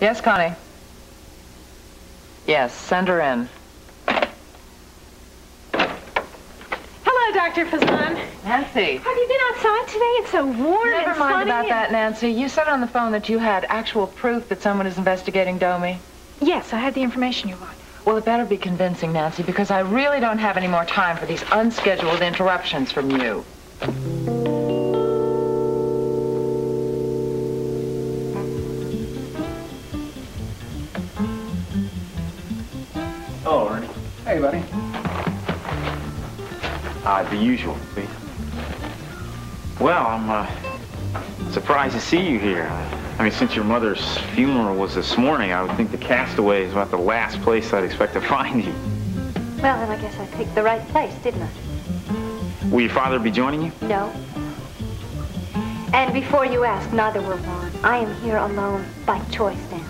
Yes, Connie? Yes, send her in. Hello, Dr. Fazan. Nancy. Have you been outside today? It's so warm and Never sunny. mind about that, Nancy. You said on the phone that you had actual proof that someone is investigating DOMI. Yes, I have the information you want. Well, it better be convincing, Nancy, because I really don't have any more time for these unscheduled interruptions from you. Oh, Ernie. Hey, buddy. The usual, see? Well, I'm surprised to see you here. I mean, since your mother's funeral was this morning, I would think the Castaway is about the last place I'd expect to find you. Well, then I guess I picked the right place, didn't I? Will your father be joining you? No. And before you ask, neither will Ron. I am here alone by choice now.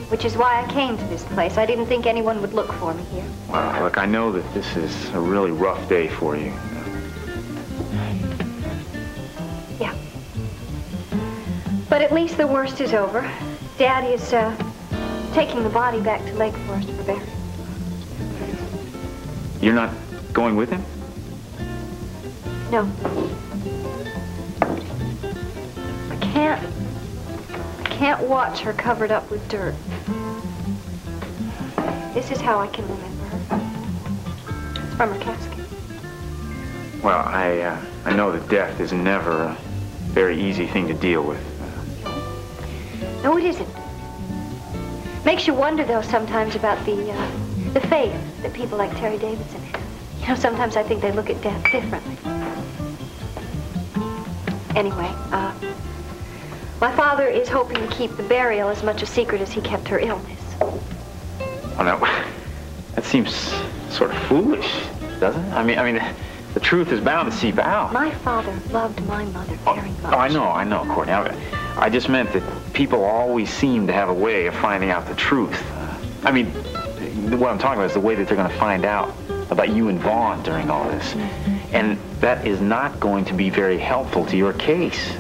Which is why I came to this place. I didn't think anyone would look for me here. Well, look, I know that this is a really rough day for you. Yeah. But at least the worst is over. Dad is taking the body back to Lake Forest for burial. You're not going with him? No. I can't watch her covered up with dirt. This is how I can remember her. It's from her casket. Well, I know that death is never a very easy thing to deal with. No, it isn't. Makes you wonder, though, sometimes about the faith that people like Terry Davidson have. You know, sometimes I think they look at death differently. Anyway, my father is hoping to keep the burial as much a secret as he kept her illness. Oh, no, that seems sort of foolish, doesn't it? I mean, the truth is bound to seep out. My father loved my mother very much. Oh, I know, Courtney. I just meant that people always seem to have a way of finding out the truth. I mean, what I'm talking about is the way that they're going to find out about you and Vaughn during all this. And that is not going to be very helpful to your case.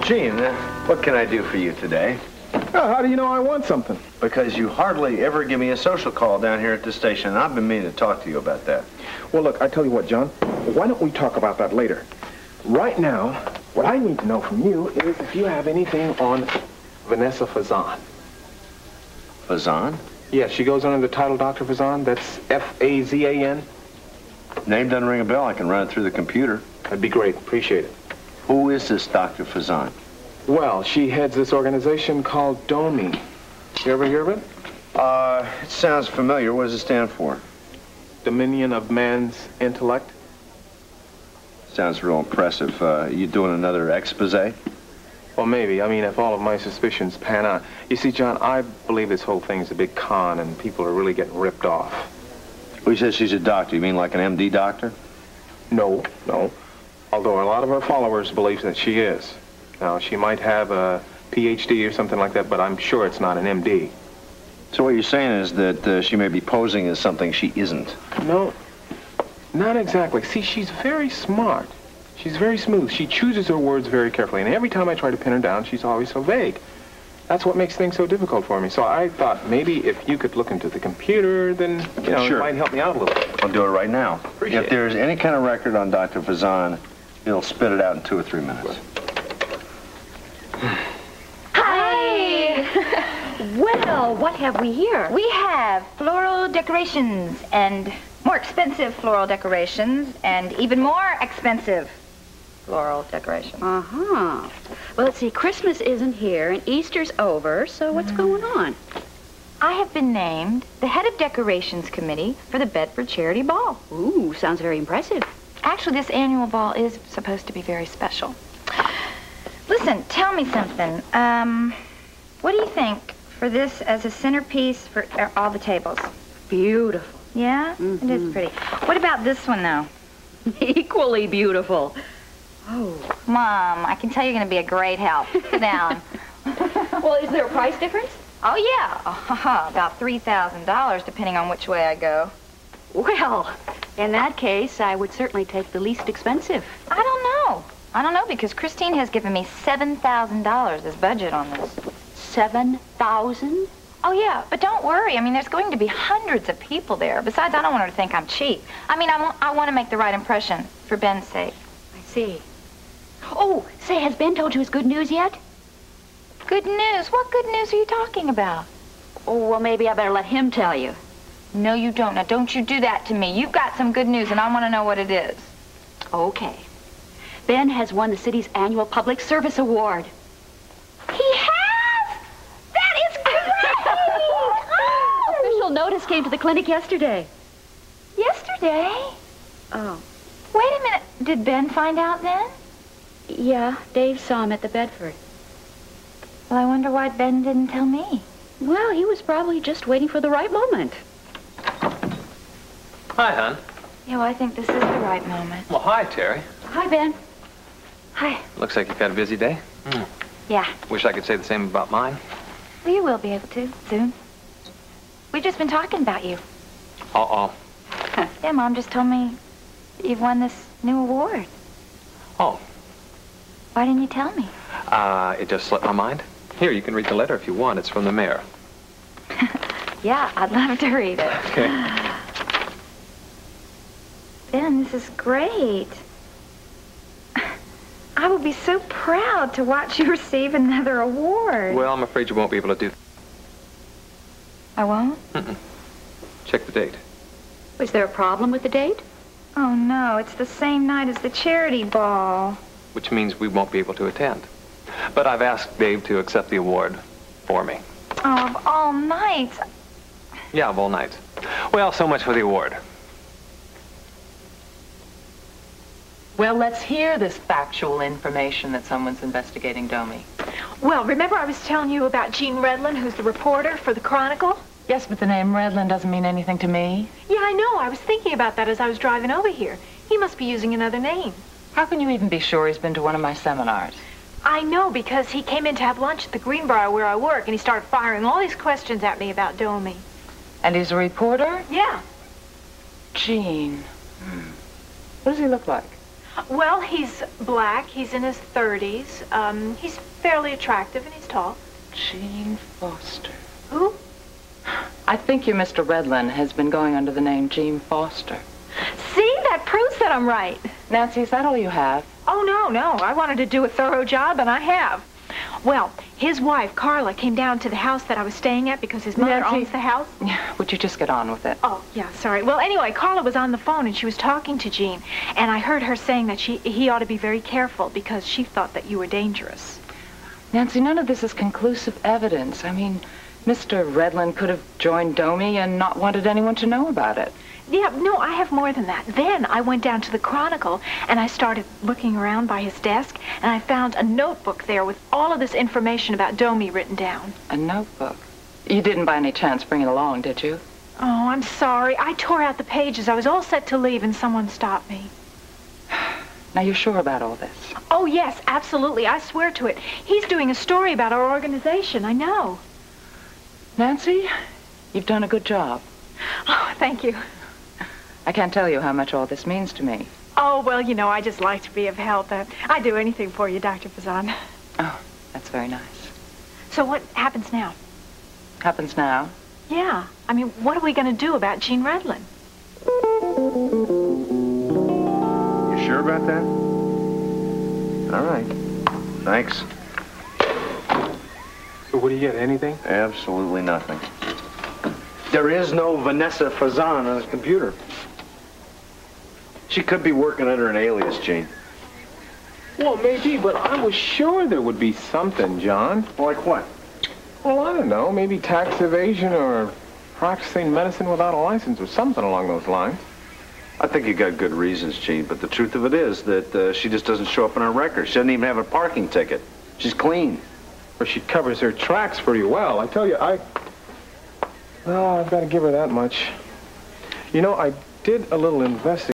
Gene, what can I do for you today? Oh, how do you know I want something? Because you hardly ever give me a social call down here at the station, and I've been meaning to talk to you about that. Well, look, I tell you what, John. Why don't we talk about that later? Right now, what I need to know from you is if you have anything on Vanessa Fazan. Fazan? Yes, she goes under the title Dr. Fazan. That's F-A-Z-A-N. Name doesn't ring a bell. I can run it through the computer. That'd be great. Appreciate it. Who is this Dr. Fazan? Well, she heads this organization called DOMI. You ever hear of it? It sounds familiar. What does it stand for? Dominion of Man's Intellect. Sounds real impressive. You doing another expose? Well, maybe. I mean, if all of my suspicions pan out. You see, John, I believe this whole thing's a big con and people are really getting ripped off. Who says she's a doctor? You mean like an MD doctor? No. Although a lot of her followers believe that she is. Now, she might have a PhD or something like that, but I'm sure it's not an MD. So what you're saying is that she may be posing as something she isn't? No, not exactly. See, she's very smart. She's very smooth. She chooses her words very carefully, and every time I try to pin her down, she's always so vague. That's what makes things so difficult for me. So I thought maybe if you could look into the computer, then, you know, Sure. It might help me out a little bit. I'll do it right now. Appreciate If it. there's any kind of record on Dr. Fazan, it'll spit it out in 2 or 3 minutes. Hi! Well, what have we here? We have floral decorations and more expensive floral decorations and even more expensive floral decorations. Uh-huh. Well, let's see, Christmas isn't here and Easter's over, so what's going on? I have been named the head of decorations committee for the Bedford Charity Ball. Ooh, sounds very impressive. Actually, this annual ball is supposed to be very special. Listen, tell me something. What do you think for this as a centerpiece for all the tables? Beautiful. Yeah? It is pretty. What about this one, though? Equally beautiful. Oh. Mom, I can tell you're going to be a great help. Sit down. Well, is there a price difference? Oh, yeah. About $3,000, depending on which way I go. Well, in that case, I would certainly take the least expensive. I don't know, because Christine has given me $7,000 as budget on this. 7,000? Oh, yeah, but don't worry. I mean, there's going to be hundreds of people there. Besides, I don't want her to think I'm cheap. I mean, I want to make the right impression for Ben's sake. I see. Oh, say, has Ben told you his good news yet? Good news? What good news are you talking about? Oh, well, maybe I better let him tell you. No, you don't. Now, don't you do that to me. You've got some good news, and I want to know what it is. Okay. Ben has won the city's annual Public Service Award. He has? That is great! Official notice came to the clinic yesterday. Yesterday? Oh. Wait a minute. Did Ben find out then? Yeah, Dave saw him at the Bedford. Well, I wonder why Ben didn't tell me. Well, he was probably just waiting for the right moment. Hi, hon. Yeah, well, I think this is the right moment. Well, hi, Terry. Hi, Ben. Hi. Looks like you've had a busy day. Yeah. Wish I could say the same about mine. Well, you will be able to, soon. We've just been talking about you. Uh-oh. Yeah, Mom just told me you've won this new award. Oh. Why didn't you tell me? It just slipped my mind. Here, you can read the letter if you want. It's from the mayor. Yeah, I'd love to read it. Okay. Ben, this is great. I will be so proud to watch you receive another award. Well, I'm afraid you won't be able to do that. I won't? Check the date. Was there a problem with the date? Oh, no. It's the same night as the charity ball. Which means we won't be able to attend. But I've asked Dave to accept the award for me. Oh, of all nights. Yeah, of all nights. Well, so much for the award. Well, let's hear this factual information that someone's investigating DOMI. Well, remember I was telling you about Gene Redlin, who's the reporter for the Chronicle? Yes, but the name Redlin doesn't mean anything to me. Yeah, I know. I was thinking about that as I was driving over here. He must be using another name. How can you even be sure he's been to one of my seminars? I know, because he came in to have lunch at the Greenbrier where I work, and he started firing all these questions at me about DOMI. And he's a reporter? Yeah. Gene. What does he look like? Well, he's black. He's in his 30s. He's fairly attractive, and he's tall. Gene Foster. Who? I think your Mr. Redlin has been going under the name Gene Foster. See? That proves that I'm right. Nancy, is that all you have? Oh, no. I wanted to do a thorough job, and I have. Well, his wife, Carla, came down to the house that I was staying at because his mother Nancy. owns the house. Would you just get on with it? Oh, yeah, sorry. Well, anyway, Carla was on the phone, and she was talking to Gene, and I heard her saying that he ought to be very careful because she thought that you were dangerous. Nancy, none of this is conclusive evidence. I mean, Mr. Redlin could have joined DOMI and not wanted anyone to know about it. Yeah, no, I have more than that. Then I went down to the Chronicle, and I started looking around by his desk, and I found a notebook there with all of this information about DOMI written down. A notebook? You didn't by any chance bring it along, did you? Oh, I'm sorry. I tore out the pages. I was all set to leave, and someone stopped me. Now, you're sure about all this? Oh, yes, absolutely. I swear to it. He's doing a story about our organization. I know. Nancy, you've done a good job. Oh, thank you. I can't tell you how much all this means to me. Oh, well, you know, I just like to be of help. I'd do anything for you, Dr. Fazan. Oh, that's very nice. So what happens now? Happens now? Yeah. I mean, what are we going to do about Gene Redlin? You sure about that? All right. Thanks. So what do you get? Anything? Absolutely nothing. There is no Vanessa Fazan on his computer. She could be working under an alias, Gene. Well, maybe, but I was sure there would be something, John. Like what? Well, I don't know. Maybe tax evasion or practicing medicine without a license or something along those lines. I think you got good reasons, Gene, but the truth of it is that she just doesn't show up in our records. She doesn't even have a parking ticket. She's clean. Or she covers her tracks pretty well. I tell you, well, I've got to give her that much. You know, I did a little investigating.